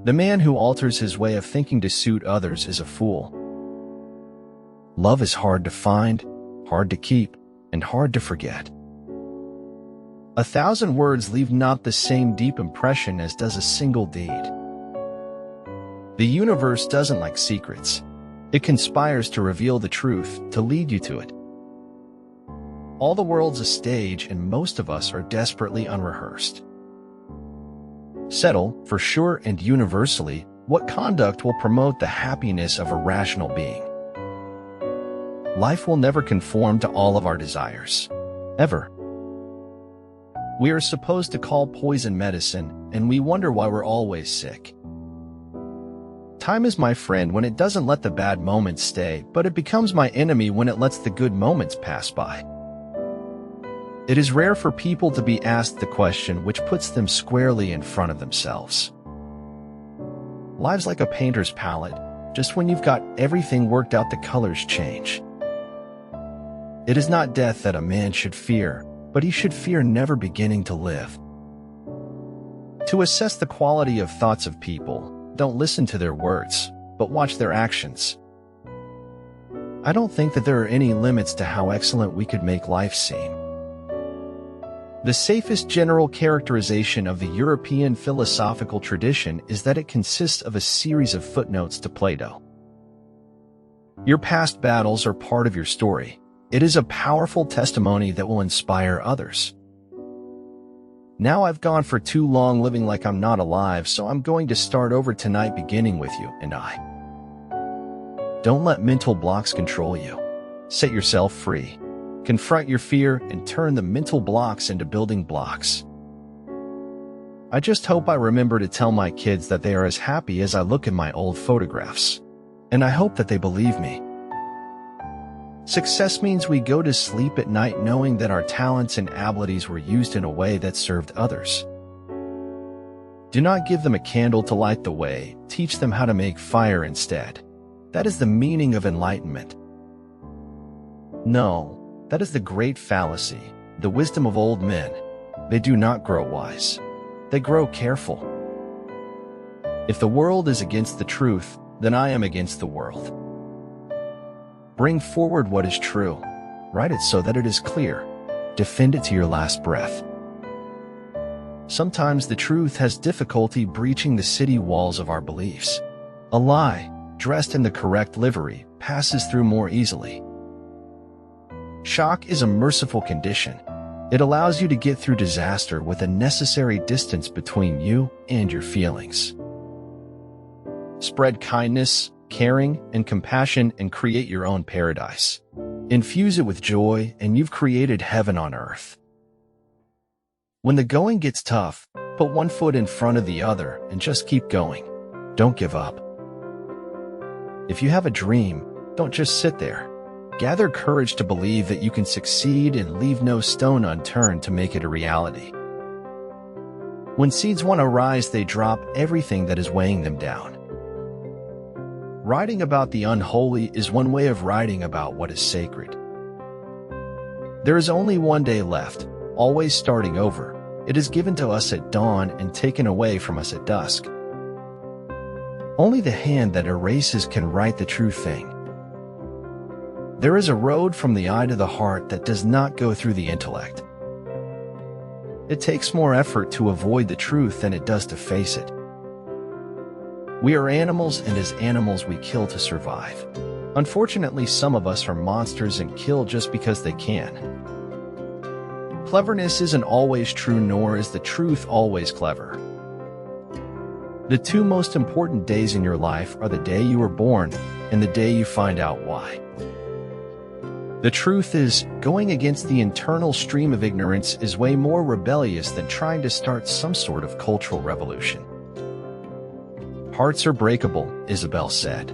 The man who alters his way of thinking to suit others is a fool. Love is hard to find, hard to keep, and hard to forget. 1,000 words leave not the same deep impression as does a single deed. The universe doesn't like secrets. It conspires to reveal the truth, to lead you to it. All the world's a stage, and most of us are desperately unrehearsed. Settle, for sure and universally, what conduct will promote the happiness of a rational being. Life will never conform to all of our desires. Ever. We are supposed to call poison medicine, and we wonder why we're always sick. Time is my friend when it doesn't let the bad moments stay, but it becomes my enemy when it lets the good moments pass by. It is rare for people to be asked the question which puts them squarely in front of themselves. Life's like a painter's palette. Just when you've got everything worked out, the colors change. It is not death that a man should fear, but he should fear never beginning to live. To assess the quality of thoughts of people, don't listen to their words, but watch their actions. I don't think that there are any limits to how excellent we could make life seem. The safest general characterization of the European philosophical tradition is that it consists of a series of footnotes to Plato. Your past battles are part of your story. It is a powerful testimony that will inspire others. Now I've gone for too long living like I'm not alive, so I'm going to start over tonight beginning with you and I. Don't let mental blocks control you. Set yourself free. Confront your fear and turn the mental blocks into building blocks. I just hope I remember to tell my kids that they are as happy as I look in my old photographs. And I hope that they believe me. Success means we go to sleep at night knowing that our talents and abilities were used in a way that served others. Do not give them a candle to light the way, teach them how to make fire instead. That is the meaning of enlightenment. No. That is the great fallacy, the wisdom of old men. They do not grow wise. They grow careful. If the world is against the truth, then I am against the world. Bring forward what is true. Write it so that it is clear. Defend it to your last breath. Sometimes the truth has difficulty breaching the city walls of our beliefs. A lie, dressed in the correct livery, passes through more easily. Shock is a merciful condition. It allows you to get through disaster with a necessary distance between you and your feelings. Spread kindness, caring, and compassion and create your own paradise. Infuse it with joy and you've created heaven on earth. When the going gets tough, put one foot in front of the other and just keep going. Don't give up. If you have a dream, don't just sit there. Gather courage to believe that you can succeed and leave no stone unturned to make it a reality. When seeds want to rise, they drop everything that is weighing them down. Writing about the unholy is one way of writing about what is sacred. There is only one day left, always starting over. It is given to us at dawn and taken away from us at dusk. Only the hand that erases can write the true thing. There is a road from the eye to the heart that does not go through the intellect. It takes more effort to avoid the truth than it does to face it. We are animals, and as animals we kill to survive. Unfortunately, some of us are monsters and kill just because they can. Cleverness isn't always true, nor is the truth always clever. The two most important days in your life are the day you were born and the day you find out why. The truth is, going against the internal stream of ignorance is way more rebellious than trying to start some sort of cultural revolution. Hearts are breakable, Isabel said.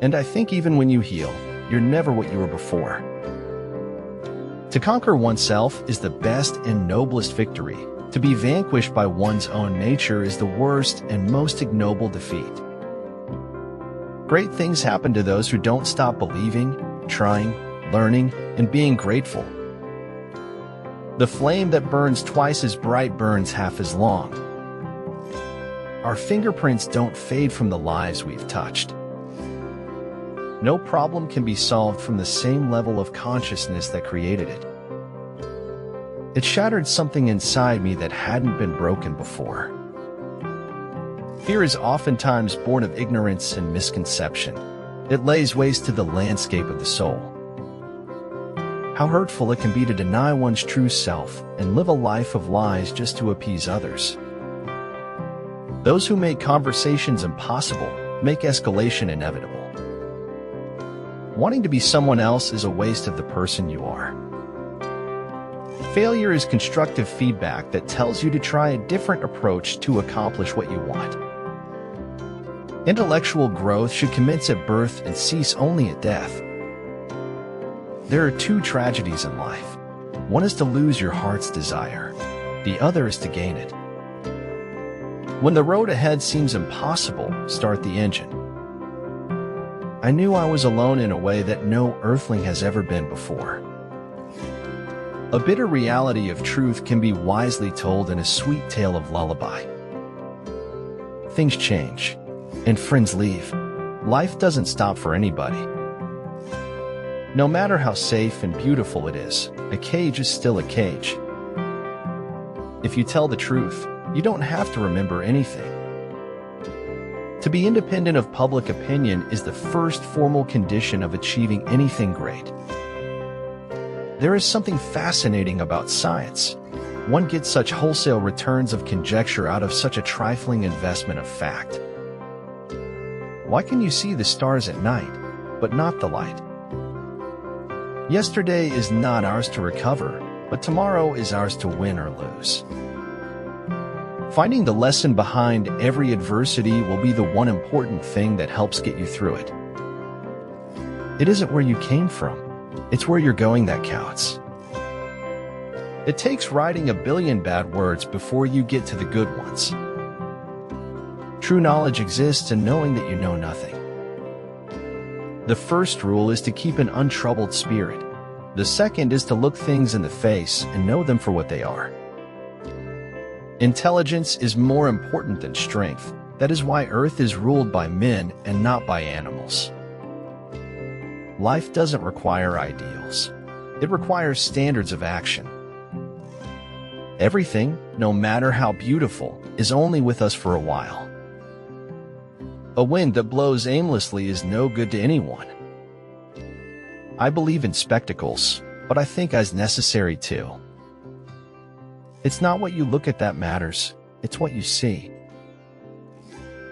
And I think even when you heal, you're never what you were before. To conquer oneself is the best and noblest victory. To be vanquished by one's own nature is the worst and most ignoble defeat. Great things happen to those who don't stop believing, trying, learning, and being grateful. The flame that burns twice as bright burns half as long. our fingerprints don't fade from the lives we've touched. No problem can be solved from the same level of consciousness that created it. It shattered something inside me that hadn't been broken before. Fear is oftentimes born of ignorance and misconception. It lays waste to the landscape of the soul. How hurtful it can be to deny one's true self and live a life of lies just to appease others. Those who make conversations impossible make escalation inevitable. Wanting to be someone else is a waste of the person you are. Failure is constructive feedback that tells you to try a different approach to accomplish what you want. Intellectual growth should commence at birth and cease only at death. There are two tragedies in life. One is to lose your heart's desire. The other is to gain it. When the road ahead seems impossible, start the engine. I knew I was alone in a way that no earthling has ever been before. A bitter reality of truth can be wisely told in a sweet tale of lullaby. Things change, and friends leave. Life doesn't stop for anybody. No matter how safe and beautiful it is, a cage is still a cage. If you tell the truth, you don't have to remember anything. To be independent of public opinion is the first formal condition of achieving anything great. There is something fascinating about science. One gets such wholesale returns of conjecture out of such a trifling investment of fact. Why can you see the stars at night, but not the light? Yesterday is not ours to recover, but tomorrow is ours to win or lose. Finding the lesson behind every adversity will be the one important thing that helps get you through it. It isn't where you came from, it's where you're going that counts. It takes writing a billion bad words before you get to the good ones. True knowledge exists in knowing that you know nothing. The first rule is to keep an untroubled spirit. The second is to look things in the face and know them for what they are. Intelligence is more important than strength. That is why Earth is ruled by men and not by animals. Life doesn't require ideals. It requires standards of action. Everything, no matter how beautiful, is only with us for a while. A wind that blows aimlessly is no good to anyone. I believe in spectacles, but I think as necessary too. It's not what you look at that matters, it's what you see.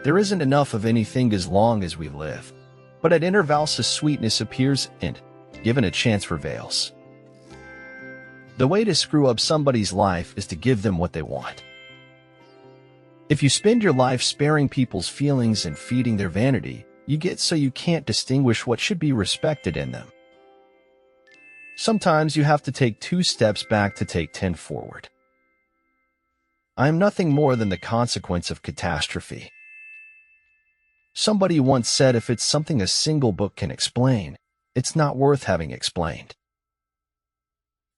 There isn't enough of anything as long as we live, but at intervals a sweetness appears and, given a chance, prevails. The way to screw up somebody's life is to give them what they want. If you spend your life sparing people's feelings and feeding their vanity, you get so you can't distinguish what should be respected in them. Sometimes you have to take 2 steps back to take 10 forward. I am nothing more than the consequence of catastrophe. Somebody once said if it's something a single book can explain, it's not worth having explained.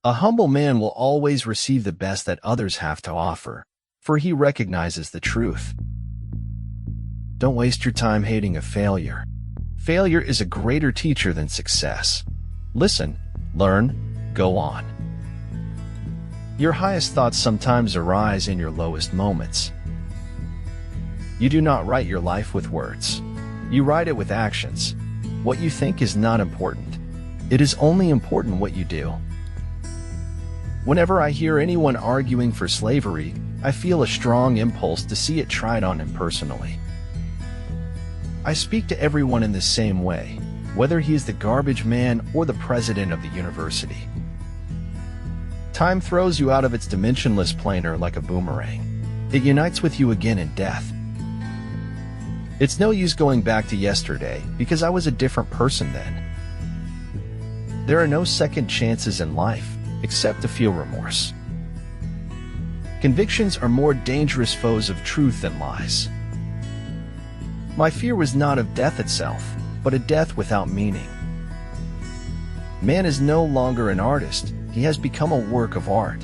A humble man will always receive the best that others have to offer, for he recognizes the truth. Don't waste your time hating a failure. Failure is a greater teacher than success. Listen, learn, go on. Your highest thoughts sometimes arise in your lowest moments. You do not write your life with words. You write it with actions. What you think is not important. It is only important what you do. Whenever I hear anyone arguing for slavery, I feel a strong impulse to see it tried on impersonally. I speak to everyone in the same way, whether he is the garbage man or the president of the university. Time throws you out of its dimensionless planar like a boomerang. It unites with you again in death. It's no use going back to yesterday because I was a different person then. There are no second chances in life, except to feel remorse. Convictions are more dangerous foes of truth than lies. My fear was not of death itself, but a death without meaning. Man is no longer an artist, he has become a work of art.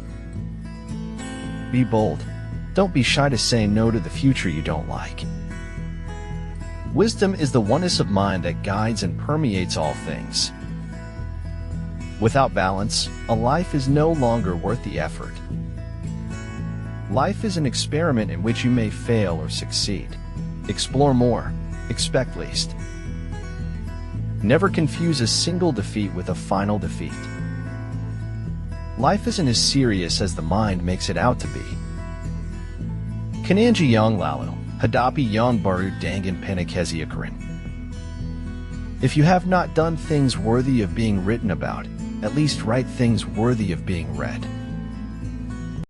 Be bold. Don't be shy to say no to the future you don't like. Wisdom is the oneness of mind that guides and permeates all things. Without balance, a life is no longer worth the effort. Life is an experiment in which you may fail or succeed. Explore more, expect least. Never confuse a single defeat with a final defeat. Life isn't as serious as the mind makes it out to be. Kananji yang lalo, hadapi yang baru dangan penakesiakarin. If you have not done things worthy of being written about, at least write things worthy of being read.